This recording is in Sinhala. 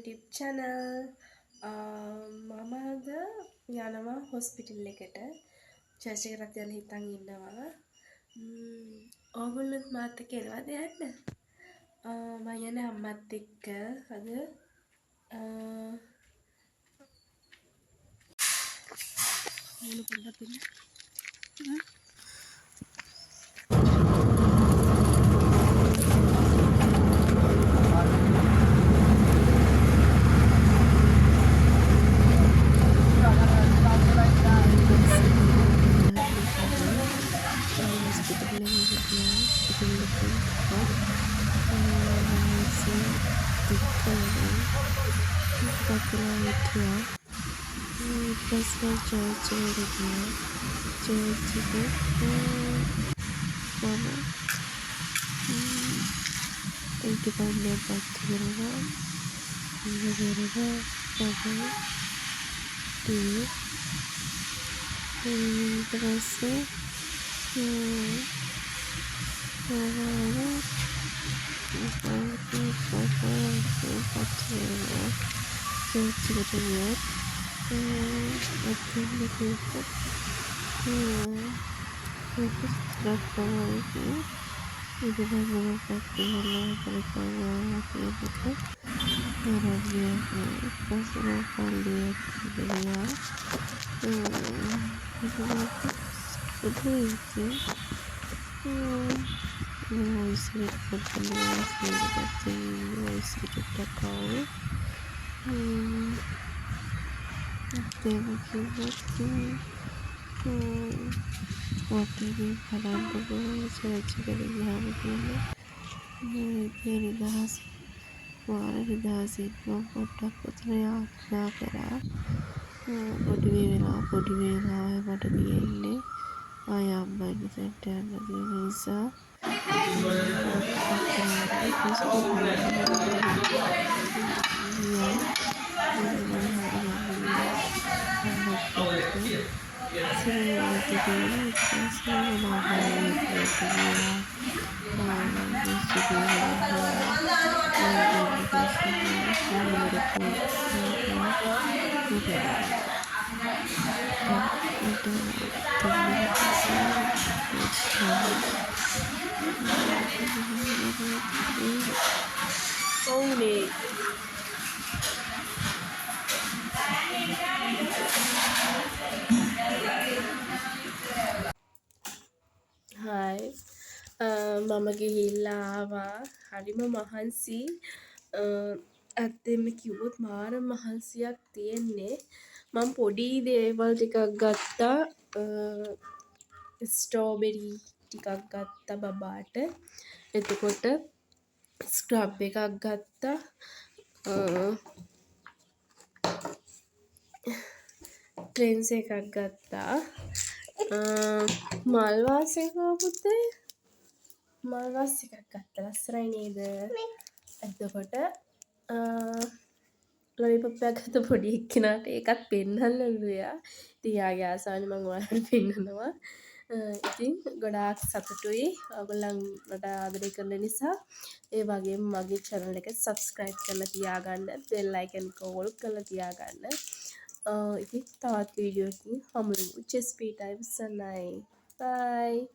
YouTube channel. මම අද යනවා හොස්පිටල් එකට. චර්ච් එකකට යන්න හිතන් ඉන්නවා. ඕගොල්ලොත් මාත් එක්ක එනවද යන්න? මම යන්නේ අම්මත් එක්ක අද මොන පොඩ්ඩක් ඕනේ. හායි. මම ගිහිල්ලා ආවා. හරිම මහන්සි. ඇත්තෙන්ම කිව්වොත් මාර මහන්සියක් තියෙන්නේ. මම පොඩි දේවල් ටිකක් ගත්තා. ස්ට්‍රෝබෙරි ටිකක් ගත්තා බබාට. එතකොට ස්ක්‍රබ් එකක් ගත්තා. ක්ලෙන්ස් එකක් ගත්තා. මල්වාස් එකක් පුතේ. මල්වාස් එකක් ගත්තා. ලස්සනයි නේද? එතකොට ලොලිපොප් එකක් ගත්තා පොඩි එක්කෙනාට. ඒකත් පෙන්නන්න ලුයා. ඉතින් යාගේ ආසාවෙන් මම ඔයාලට පෙන්නනවා. ඉතින් ගොඩාක් සතුටුයි ඔයගොල්ලන් මට ආදරය කරන නිසා. ඒ වගේම මගේ channel එක subscribe කරලා තියාගන්න. bell icon එක all කරලා තියාගන්න. ඉතින් තවත් වීඩියෝ එකකින් හමු වෙමු. just be time. bye.